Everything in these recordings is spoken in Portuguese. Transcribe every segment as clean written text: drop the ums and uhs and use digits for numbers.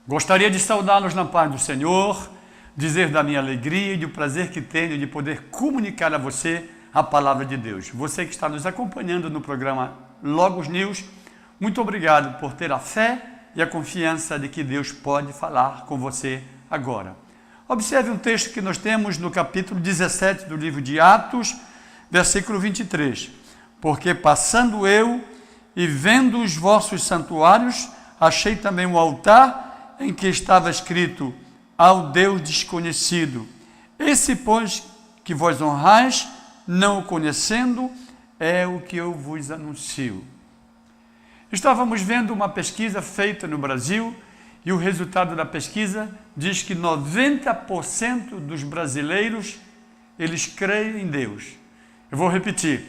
Gostaria de saudá-los na paz do Senhor, dizer da minha alegria e do prazer que tenho de poder comunicar a você a palavra de Deus. Você que está nos acompanhando no programa Logos News, muito obrigado por ter a fé e a confiança de que Deus pode falar com você agora. Observe um texto que nós temos no capítulo 17 do livro de Atos, versículo 23. Porque passando eu e vendo os vossos santuários, achei também um altar em que estava escrito: ao Deus desconhecido. Esse, pois, que vós honrais, não o conhecendo, é o que eu vos anuncio. Estávamos vendo uma pesquisa feita no Brasil e o resultado da pesquisa diz que 90% dos brasileiros, eles creem em Deus. Eu vou repetir,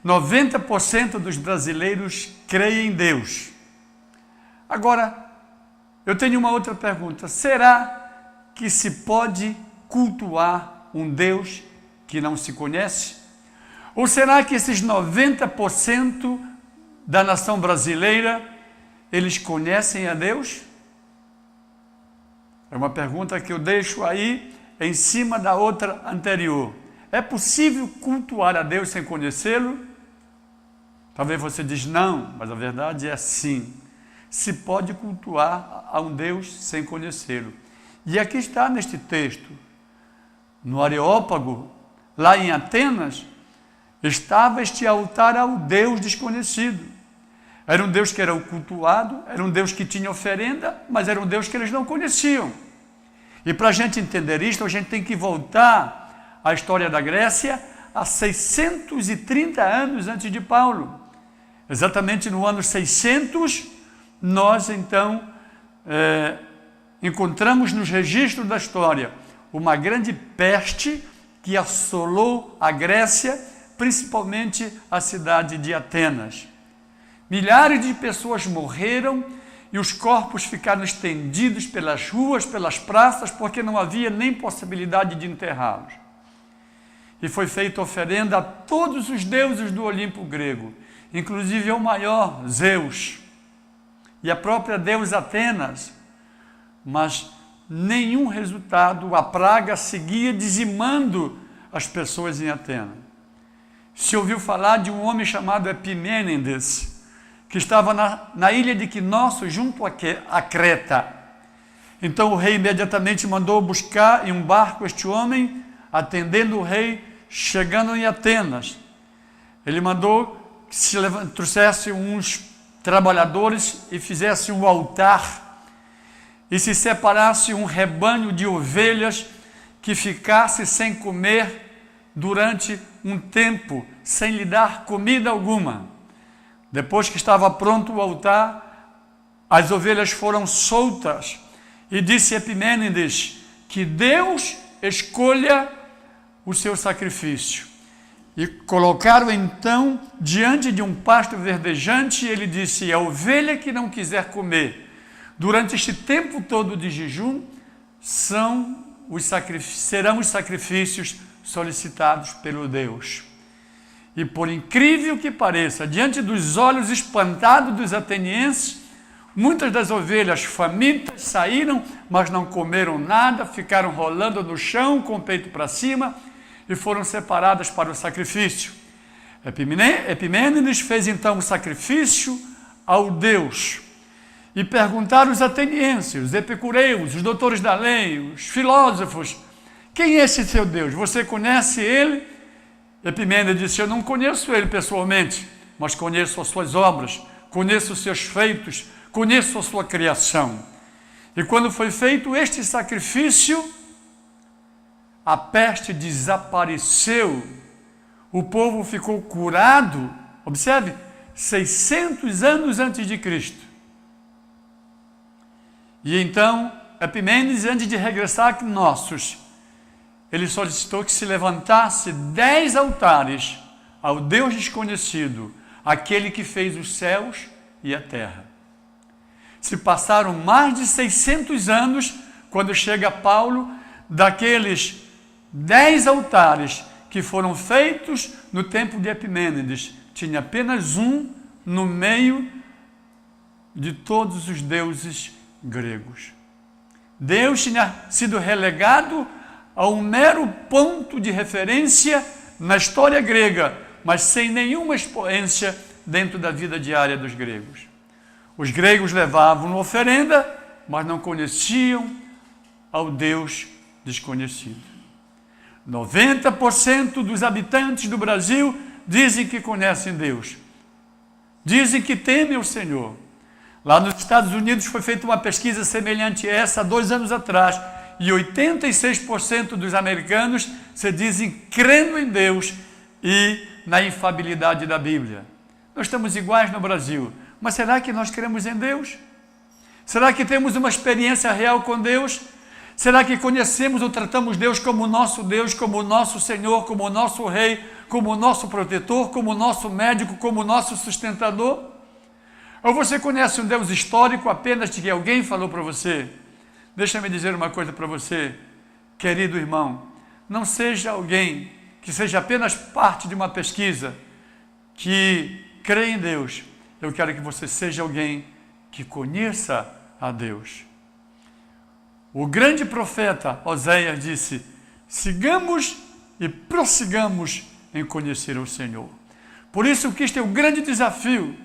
90% dos brasileiros creem em Deus. Agora, eu tenho uma outra pergunta. Será que se pode cultuar um Deus que não se conhece? Ou será que esses 90% da nação brasileira, eles conhecem a Deus? É uma pergunta que eu deixo aí em cima da outra anterior. É possível cultuar a Deus sem conhecê-lo? Talvez você diz não, mas a verdade é sim. Se pode cultuar a um Deus sem conhecê-lo. E aqui está neste texto, no Areópago, lá em Atenas, estava este altar ao Deus desconhecido. Era um Deus que era cultuado, era um Deus que tinha oferenda, mas era um Deus que eles não conheciam. E para a gente entender isto, a gente tem que voltar à história da Grécia há 630 anos antes de Paulo. Exatamente no ano 600, nós então encontramos nos registros da história uma grande peste que assolou a Grécia, principalmente a cidade de Atenas. Milhares de pessoas morreram e os corpos ficaram estendidos pelas ruas, pelas praças, porque não havia nem possibilidade de enterrá-los. E foi feita oferenda a todos os deuses do Olimpo grego, inclusive ao maior, Zeus, e a própria deusa Atenas, mas nenhum resultado, a praga seguia dizimando as pessoas em Atenas. Se ouviu falar de um homem chamado Epimênides, que estava na ilha de Quinosso, junto a Creta. Então o rei imediatamente mandou buscar em um barco este homem, atendendo o rei, chegando em Atenas. Ele mandou que se trouxesse uns trabalhadores e fizesse um altar e se separasse um rebanho de ovelhas que ficasse sem comer durante um tempo, sem lhe dar comida alguma. Depois que estava pronto o altar, as ovelhas foram soltas e disse Epimênides que Deus escolha o seu sacrifício. E colocaram então diante de um pasto verdejante, e ele disse: a ovelha que não quiser comer durante este tempo todo de jejum serão os sacrifícios solicitados pelo Deus. E por incrível que pareça, diante dos olhos espantados dos atenienses, muitas das ovelhas famintas saíram, mas não comeram nada, ficaram rolando no chão com o peito para cima, e foram separadas para o sacrifício. Epimênides fez então o sacrifício ao Deus. E perguntaram os atenienses, os epicureus, os doutores da lei, os filósofos: quem é esse seu Deus? Você conhece ele? Epimênides disse: eu não conheço ele pessoalmente, mas conheço as suas obras, conheço os seus feitos, conheço a sua criação. E quando foi feito este sacrifício, a peste desapareceu, o povo ficou curado. Observe, 600 anos antes de Cristo. E então, Epimênides, antes de regressar a Knossos, ele solicitou que se levantasse 10 altares ao Deus desconhecido, aquele que fez os céus e a terra. Se passaram mais de 600 anos, quando chega Paulo, daqueles 10 altares que foram feitos no tempo de Epimênides, tinha apenas um no meio de todos os deuses gregos. Deus tinha sido relegado a um mero ponto de referência na história grega, mas sem nenhuma expoência dentro da vida diária dos gregos. Os gregos levavam uma oferenda, mas não conheciam ao Deus desconhecido. 90% dos habitantes do Brasil dizem que conhecem Deus. Dizem que temem o Senhor. Lá nos Estados Unidos foi feita uma pesquisa semelhante a essa há 2 anos atrás, e 86% dos americanos se dizem crendo em Deus e na infalibilidade da Bíblia. Nós estamos iguais no Brasil, mas será que nós cremos em Deus? Será que temos uma experiência real com Deus? Será que conhecemos ou tratamos Deus, como o nosso Senhor, como o nosso Rei, como o nosso protetor, como o nosso médico, como o nosso sustentador? Ou você conhece um Deus histórico apenas de que alguém falou para você? Deixa-me dizer uma coisa para você, querido irmão. Não seja alguém que seja apenas parte de uma pesquisa que crê em Deus. Eu quero que você seja alguém que conheça a Deus. O grande profeta Oséias disse: sigamos e prossigamos em conhecer o Senhor. Por isso que este é o grande desafio.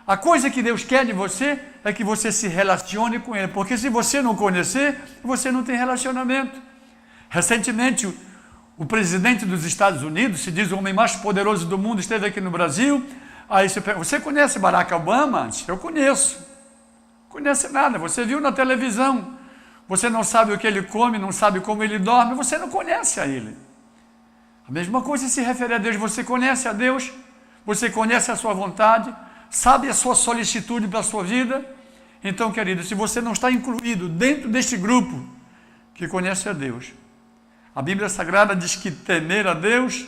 A coisa que Deus quer de você é que você se relacione com Ele, porque se você não conhecer, você não tem relacionamento. Recentemente, o presidente dos Estados Unidos, se diz o homem mais poderoso do mundo, esteve aqui no Brasil. Aí você pergunta: você conhece Barack Obama? Eu conheço. Conhece nada, você viu na televisão. Você não sabe o que ele come, não sabe como ele dorme, você não conhece a ele. A mesma coisa se refere a Deus. Você conhece a Deus, você conhece a sua vontade, sabe a sua solicitude para a sua vida. Então, querido, se você não está incluído dentro deste grupo que conhece a Deus, a Bíblia Sagrada diz que temer a Deus,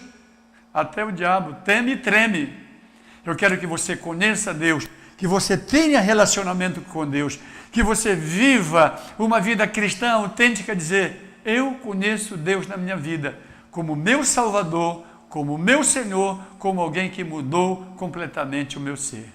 até o diabo teme e treme. Eu quero que você conheça a Deus, que você tenha relacionamento com Deus, que você viva uma vida cristã autêntica, dizer: eu conheço Deus na minha vida, como meu Salvador, como meu Senhor, como alguém que mudou completamente o meu ser.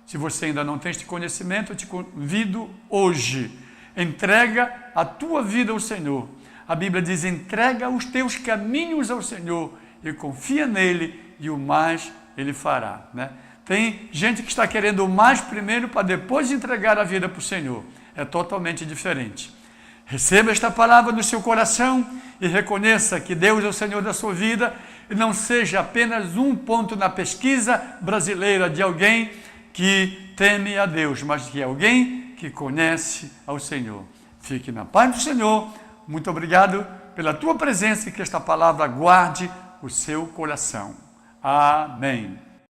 Se você ainda não tem este conhecimento, eu te convido hoje, entrega a tua vida ao Senhor. A Bíblia diz: entrega os teus caminhos ao Senhor e confia nele, e o mais ele fará, né? Tem gente que está querendo o mais primeiro para depois entregar a vida para o Senhor. É totalmente diferente. Receba esta palavra no seu coração e reconheça que Deus é o Senhor da sua vida, e não seja apenas um ponto na pesquisa brasileira de alguém que teme a Deus, mas que é alguém que conhece ao Senhor. Fique na paz do Senhor. Muito obrigado pela tua presença e que esta palavra guarde o seu coração. Amém.